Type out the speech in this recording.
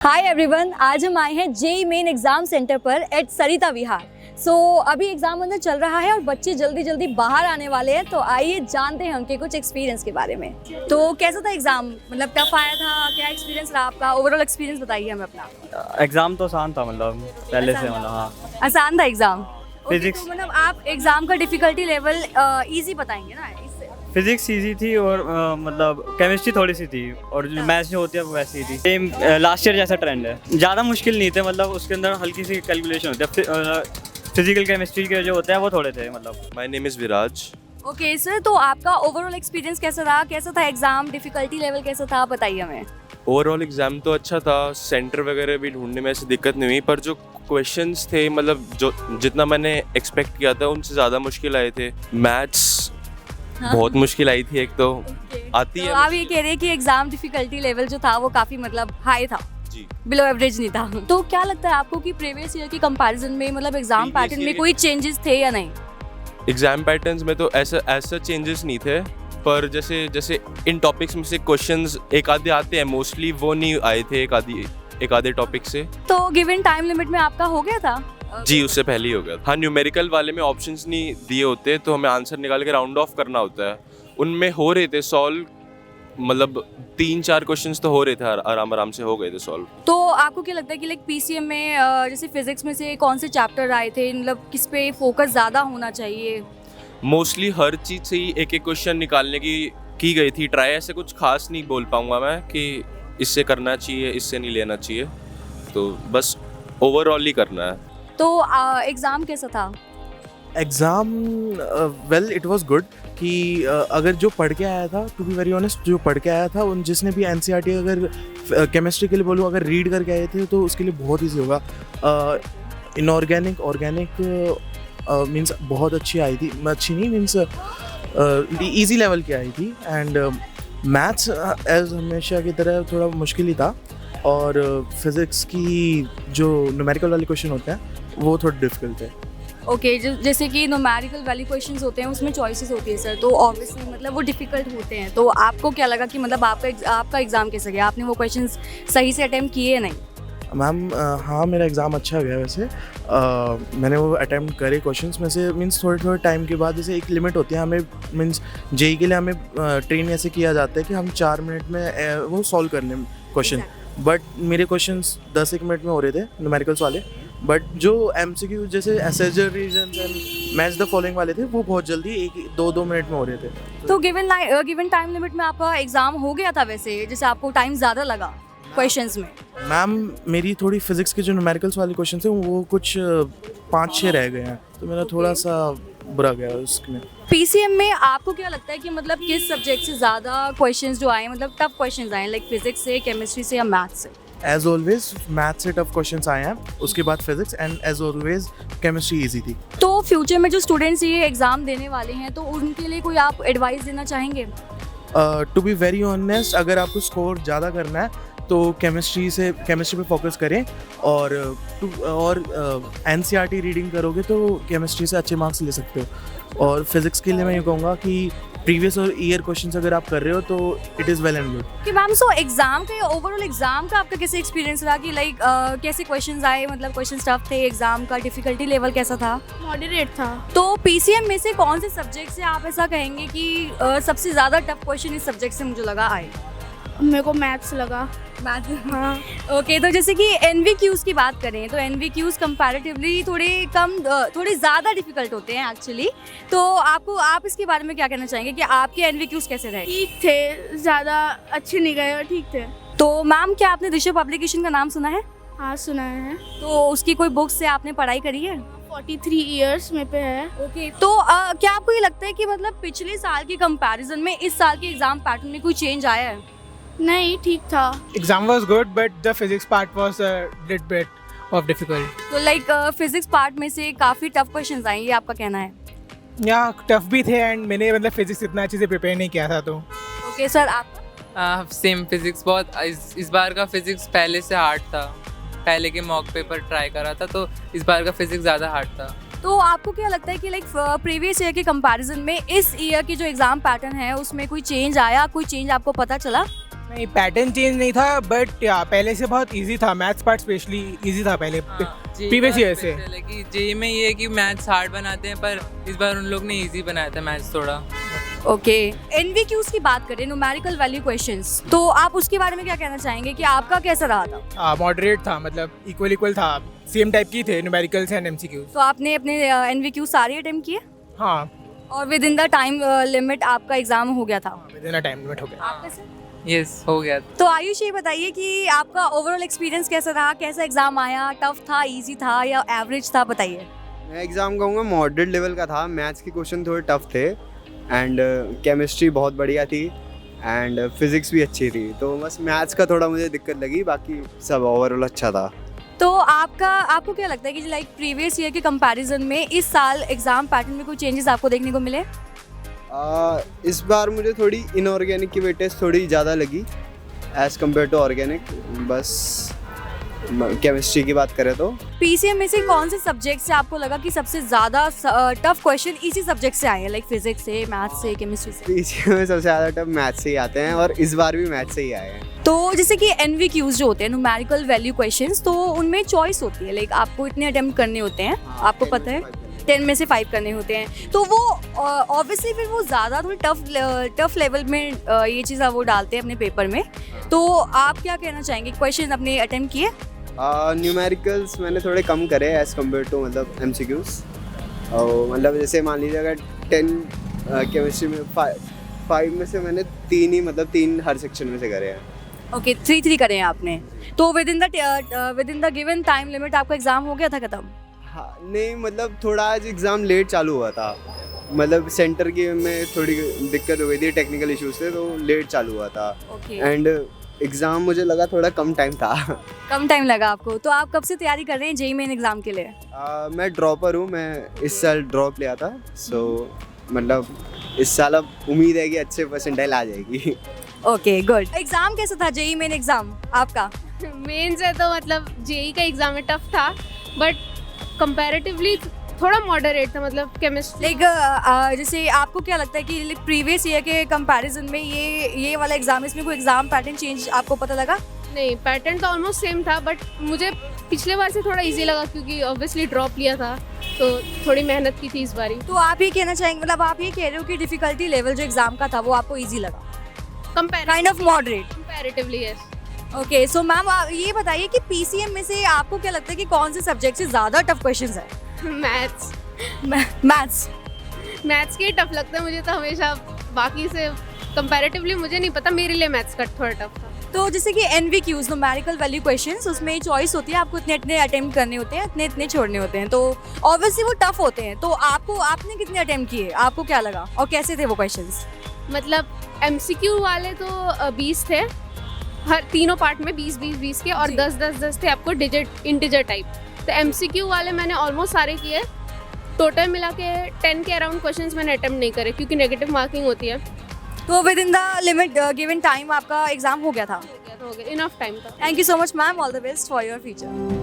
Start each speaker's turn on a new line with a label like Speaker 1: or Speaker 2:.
Speaker 1: Hi everyone, आज हम आए हैं जेई मेन एग्जाम सेंटर पर एट सरिता विहार। अभी एग्जाम अंदर चल रहा है और बच्चे जल्दी जल्दी बाहर आने वाले हैं। तो आइए जानते हैं उनके कुछ एक्सपीरियंस के बारे में। तो कैसा था एग्जाम, मतलब टफ आया था, क्या एक्सपीरियंस रहा आपका? ओवरऑल एक्सपीरियंस बताइए हमें अपना।
Speaker 2: एग्जाम तो आसान था, मतलब पहले से, मतलब हाँ
Speaker 1: आसान था एग्जाम।
Speaker 2: फिजिक्स
Speaker 1: तो मतलब आप एग्जाम का डिफिकल्टी लेवल इजी बताएंगे ना?
Speaker 2: फिजिक्स इजी थी और मतलब केमिस्ट्री थोड़ी सी थी और जो मैथ्स जो होती है वो वैसी ही थी। सेम लास्ट ईयर जैसा ट्रेंड है, ज़्यादा मुश्किल नहीं थे, मतलब उसके अंदर हल्की सी कैलकुलेशन होती है। फिजिकल केमिस्ट्री के जो होते हैं वो थोड़े थे। मतलब
Speaker 3: my name is Viraj.
Speaker 1: Okay sir, तो आपका ओवरऑल एक्सपीरियंस कैसा रहा? कैसा था एग्जाम, डिफिकल्टी लेवल कैसा था, बताइए हमें।
Speaker 3: ओवरऑल एग्ज़ाम तो अच्छा था, सेंटर वगैरह भी ढूंढने में ऐसी दिक्कत नहीं हुई, पर जो क्वेश्चंस थे, मतलब जो जितना मैंने एक्सपेक्ट किया था उनसे ज़्यादा मुश्किल आए थे। मैथ्स बहुत मुश्किल आई थी, एक तो आती
Speaker 1: तो
Speaker 3: है।
Speaker 1: आप ये कह रहे हैं कि एग्जाम डिफिकल्टी लेवल जो था वो काफी मतलब हाई था,
Speaker 3: जी,
Speaker 1: बिलो एवरेज नहीं था। तो क्या लगता है आपको कि प्रीवियस ईयर के कंपैरिजन में मतलब एग्जाम
Speaker 3: Previous
Speaker 1: पैटर्न में
Speaker 3: year-
Speaker 1: कोई चेंजेस थे या नहीं?
Speaker 3: एग्ज़ाम पैटर्न्स में तो ऐसा चेंजेस नहीं थे, पर जैसे इन टॉपिक्स में से क्वेश्चंस एक आधे आते हैं, मोस्टली वो नहीं आए थे एक आधे टॉपिक से।
Speaker 1: तो गिवन टाइम लिमिट में आपका हो गया था?
Speaker 3: जी, उससे पहले ही हो गया। हाँ, न्यूमेरिकल वाले में ऑप्शंस नहीं दिए होते, तो हमें आंसर निकाल के राउंड ऑफ करना होता है। उनमें हो रहे थे सॉल्व, मतलब 3-4 क्वेश्चंस तो हो रहे थे, आराम से हो गए थे सॉल्व।
Speaker 1: तो आपको क्या लगता है कि लाइक पीसीएम में जैसे फिजिक्स में से कौन से चैप्टर आए थे, मतलब किस पे फोकस ज्यादा होना चाहिए?
Speaker 3: मोस्टली हर चीज़ से ही एक क्वेश्चन निकालने की गई थी ट्राई। ऐसे कुछ खास नहीं बोल पाऊंगा मैं कि इससे करना चाहिए, इससे नहीं लेना चाहिए, तो बस ओवरऑल ही करना है।
Speaker 1: तो एग्जाम कैसा था?
Speaker 4: Exam well it was good कि अगर जो पढ़ के आया था, टू बी वेरी ऑनेस्ट, जो पढ़ के आया था उन जिसने भी एनसीईआरटी अगर केमिस्ट्री के लिए बोलूँ, अगर रीड करके आए थे तो उसके लिए बहुत ईजी होगा। इनऑर्गेनिक ऑर्गेनिक मीन्स बहुत अच्छी आई थी, अच्छी नहीं मीन्स ईजी लेवल की आई थी। एंड मैथ्स एज हमेशा की तरह थोड़ा मुश्किल ही था, और फिज़िक्स की जो न्यूमेरिकल वाले क्वेश्चन होते हैं वो थोड़े डिफिकल्ट थे।
Speaker 1: ओके, जैसे कि न्यूमेरिकल वाली क्वेश्चंस होते हैं उसमें चॉइसेस होती है सर, तो ऑब्वियसली मतलब वो डिफिकल्ट होते हैं। तो आपको क्या लगा कि मतलब आपका एग्जाम कैसा गया? आपने वो क्वेश्चंस सही से अटेम्प्ट किए या नहीं?
Speaker 4: मैम हाँ, मेरा एग्ज़ाम अच्छा गया वैसे। मैंने वो अटैम्प्ट करे क्वेश्चंस में से, मीन्स थोड़े टाइम के बाद, जैसे एक लिमिट होती है हमें, मीन्स जेई के लिए हमें ट्रेन ऐसे किया जाता है कि हम 4 मिनट में वो सॉल्व कर लें क्वेश्चन। बट मेरे क्वेश्चंस 10-1 मिनट में हो रहे थे न्यूमेरिकल्स वाले। बट जो एमसीक्यू जैसे assertion reasons and match the following वाले थे वो बहुत जल्दी 1-2 मिनट में हो रहे थे।
Speaker 1: तो गिवन टाइम लिमिट में आपका एग्जाम हो गया था वैसे, जैसे आपको टाइम ज़्यादा लगा क्वेश्चंस में?
Speaker 4: मैम मेरी थोड़ी फिजिक्स के जो न्यूमेरिकल्स वाले क्वेश्चन थे वो कुछ 5-6 रह गए हैं, तो मेरा थोड़ा सा बुरा गया उसमें।
Speaker 1: पीसीएम में आपको क्या लगता है कि मतलब किस सब्जेक्ट से ज़्यादा क्वेश्चंस जो आए, मतलब टफ क्वेश्चंस आए, लाइक फिजिक्स से, केमिस्ट्री से या मैथ से?
Speaker 4: एज ऑलवेज मैथ से टफ क्वेश्चंस आए हैं, उसके बाद physics, and as always chemistry easy थी।
Speaker 1: तो फ्यूचर में जो स्टूडेंट्स ये एग्ज़ाम देने वाले हैं तो उनके लिए कोई आप एडवाइस देना चाहेंगे?
Speaker 4: टू बी वेरी ऑनेस्ट, अगर आपको स्कोर ज़्यादा करना है तो केमिस्ट्री पे फोकस करें, और एनसीईआरटी रीडिंग करोगे तो केमिस्ट्री से अच्छे मार्क्स ले सकते हो। और फिजिक्स के लिए मैं ये कहूँगा कि प्रीवियस और ईयर क्वेश्चंस अगर आप कर रहे हो तो it is well and good.
Speaker 1: कि मैम सो एग्जाम का, ओवरऑल एग्जाम का आपका कैसे एक्सपीरियंस रहा कि लाइक कैसे क्वेश्चंस आए, मतलब क्वेश्चन टफ थे, एग्जाम का डिफिकल्टी लेवल कैसा था?
Speaker 5: मॉडरेट था।
Speaker 1: तो पीसीएम में से कौन से सब्जेक्ट से आप ऐसा कहेंगे कि सबसे ज़्यादा टफ क्वेश्चन इस सब्जेक्ट से मुझे लगा आए?
Speaker 5: मेरे को मैथ्स लगा।
Speaker 1: मैथ,
Speaker 5: हाँ।
Speaker 1: ओके, तो जैसे कि एनवीक्यूज़ की बात करें तो एनवीक्यूज़ कंपैरेटिवली थोड़े ज़्यादा डिफिकल्ट होते हैं एक्चुअली। तो आप इसके बारे में क्या कहना चाहेंगे कि आपके एनवीक्यूज़ कैसे रहे?
Speaker 5: ठीक थे, ज़्यादा अच्छे नहीं गए और ठीक थे।
Speaker 1: तो मैम क्या आपने ऋषभ पब्लिकेशन का नाम सुना है?
Speaker 5: हाँ, सुना है।
Speaker 1: तो उसकी कोई बुक से आपने पढ़ाई करी है?
Speaker 5: 43 इयर्स में पे है।
Speaker 1: ओके, तो क्या आपको ये लगता है कि मतलब पिछले साल के कंपैरिजन में इस साल के एग्जाम पैटर्न में कोई चेंज आया है?
Speaker 5: नहीं, ठीक था।
Speaker 6: Exam was good, but the physics part was a little bit of difficult.
Speaker 1: तो लाइक फिजिक्स पार्ट में से काफ़ी टफ क्वेश्चंस आए, ये आपका कहना है?
Speaker 6: या टफ भी थे, एंड मैंने मतलब फिजिक्स इतना अच्छे से प्रिपेयर नहीं किया था, तो
Speaker 1: ओके सर, आप?
Speaker 7: सेम फिजिक्स बहुत इस बार का फिजिक्स पहले से हार्ड था। पहले के मॉक पेपर ट्राई करा था तो इस बार का फिजिक्स ज़्यादा हार्ड था।
Speaker 1: तो आपको क्या लगता है कि लाइक प्रीवियस ईयर के कंपैरिजन में इस ईयर की जो एग्जाम पैटर्न है उसमें कोई चेंज आया, कोई चेंज आपको पता चला?
Speaker 6: नहीं पैटर्न चेंज नहीं था बट या पहले से बहुत इजी था मैथ्स पार्ट स्पेशली इजी था पहले प्रीवियस ईयर से।
Speaker 7: कि जेई में ये है कि मैथ्स हार्ड बनाते हैं पर इस बार उन लोग ने इजी बनाया था मैथ्स थोड़ा।
Speaker 1: ओके एनवीक्यूज की बात करें न्यूमेरिकल वैल्यू क्वेश्चंस, तो आप उसके बारे में क्या कहना चाहेंगे कि आपका कैसा रहा था?
Speaker 6: मॉडरेट था, मतलब इक्वल था, सेम टाइप की थे न्यूमेरिकल्स एंड एमसीक्यूज।
Speaker 1: तो आपने अपने एनवीक्यू सारे अटेम्प्ट किए
Speaker 6: हाँ
Speaker 1: और with in the time limit आपका एग्जाम हो गया था?
Speaker 6: With in a time limit हो गया।
Speaker 1: आपका सर?
Speaker 7: यस हो गया।
Speaker 1: तो आयुष ये बताइए कि आपका ओवरऑल एक्सपीरियंस कैसा रहा, कैसा एग्जाम आया, टफ था, इजी था या एवरेज था, बताइए।
Speaker 8: मैं एग्ज़ाम कहूँगा मॉडरेट लेवल का था। मैथ्स के क्वेश्चन थोड़े टफ थे एंड केमिस्ट्री बहुत बढ़िया थी एंड फिज़िक्स भी अच्छी थी, तो बस मैथ्स का थोड़ा मुझे दिक्कत लगी, बाकी सब ओवरऑल अच्छा था।
Speaker 1: तो आपको क्या लगता है कि लाइक प्रीवियस ईयर के कंपैरिजन में इस साल एग्जाम पैटर्न में कोई चेंजेस आपको देखने को मिले?
Speaker 8: इस बार मुझे थोड़ी इनऑर्गेनिक की वेटेज थोड़ी ज़्यादा लगी एज़ कम्पेयर टू ऑर्गेनिक। बस केमिस्ट्री की बात करें तो
Speaker 1: पीसीएम में से कौन से सब्जेक्ट से आपको लगा कि सबसे ज़्यादा टफ क्वेश्चन इसी सब्जेक्ट से आए हैं, लाइक फिजिक्स से, मैथ्स से, केमिस्ट्री से?
Speaker 8: पीसीएम में सबसे ज़्यादा टफ मैथ्स से ही आते हैं और इस बार भी मैथ्स से ही आए हैं।
Speaker 1: तो जैसे कि एनवीक्यूज जो होते हैं न्यूमेरिकल वैल्यू क्वेश्चंस, तो उनमें चॉइस होती है, लाइक आपको इतने अटेम्प्ट करने होते हैं, आपको पता है 10 में से 5 करने होते हैं, तो वो ऑब्वियसली फिर वो ज़्यादा थोड़ी टफ लेवल में ये चीज़ वो डालते हैं अपने पेपर में। तो आप क्या कहना चाहेंगे, क्वेश्चन अपने अटेम्प्ट किए?
Speaker 8: न्यूमेरिकल्स मैंने थोड़े कम करे एज़ कम्पेयर टू मतलब एमसीक्यूज। और मतलब जैसे मान लीजिए अगर 10 केमिस्ट्री में 5 में से मैंने 3 ही मतलब 3 हर सेक्शन में से करे हैं।
Speaker 1: ओके 3 करे हैं आपने, तो with in the given time limit आपका एग्जाम हो गया था खत्म?
Speaker 8: हाँ नहीं, मतलब थोड़ा आज एग्ज़ाम लेट चालू हुआ था, मतलब सेंटर की में थोड़ी दिक्कत हो गई थी, टेक्निकल इश्यूज थे तो लेट चालू हुआ था।
Speaker 1: ओके
Speaker 8: एंड एग्ज़ाम मुझे लगा थोड़ा कम टाइम था।
Speaker 1: कम टाइम लगा आपको? तो आप कब से तैयारी कर रहे हैं जेईई मेन एग्जाम के लिए?
Speaker 8: मैं ड्रॉपर हूँ, मैं इस साल ड्रॉप लिया था, सो मतलब इस साल अब उम्मीद है कि अच्छे परसेंटाइल आ जाएगी।
Speaker 1: Okay good. एग्जाम कैसा था जेईई मेन एग्जाम आपका?
Speaker 9: मेन से तो मतलब जेई का एग्जाम में टफ था बट कंपैरेटिवली थोड़ा मॉडरेट था, मतलब केमिस्ट्री।
Speaker 1: लाइक जैसे आपको क्या लगता है कि प्रीवियस ईयर के कंपैरिजन में ये वाला एग्जाम, इसमें कोई एग्जाम पैटर्न चेंज आपको पता लगा?
Speaker 9: नहीं, पैटर्न तो ऑलमोस्ट सेम था बट मुझे पिछले बार से थोड़ा इजी लगा क्योंकि ऑब्वियसली ड्रॉप लिया था तो थोड़ी मेहनत की थी इस बारी।
Speaker 1: तो आप ये कहना चाहेंगे, मतलब आप ये कह रहे हो कि डिफिकल्टी लेवल जो एग्जाम का था वो आपको ईजी लगा? Kind of moderate
Speaker 9: comparatively yes.
Speaker 1: Okay so ma'am ये बताइए कि पीसीएम में से आपको क्या लगता है कि कौन से सब्जेक्ट से ज़्यादा टफ क्वेश्चंस है?
Speaker 9: मैथ्स
Speaker 1: मैथ्स
Speaker 9: के टफ लगता है मुझे तो हमेशा, बाकी से कंपैरेटिवली मुझे नहीं पता, मेरे लिए मैथ्स का थोड़ा टफ था।
Speaker 1: तो जैसे कि एनवीक्यूज न्यूमेरिकल वैल्यू क्वेश्चंस, उसमें चॉइस होती है, आपको इतने अटेम्प्ट करने होते हैं, इतने छोड़ने होते हैं, तो ऑब्वियसली वो टफ होते हैं। तो आपने कितने अटेम्प्ट किए, आपको क्या लगा और कैसे थे वो क्वेश्चंस?
Speaker 9: मतलब एमसीक्यू वाले तो 20 थे, हर तीनों पार्ट में 20 के, और 10 थे आपको डिजिट इंटीजर टाइप। तो एमसीक्यू वाले मैंने ऑलमोस्ट सारे किए, टोटल मिला के 10 के अराउंड क्वेश्चंस मैंने अटेम्प्ट नहीं करे क्योंकि नेगेटिव मार्किंग होती है।
Speaker 1: तो with in the limit given time आपका एग्जाम हो गया था?
Speaker 9: हो गया, इनफ टाइम था।
Speaker 1: Thank you so much ma'am, all the best for your future.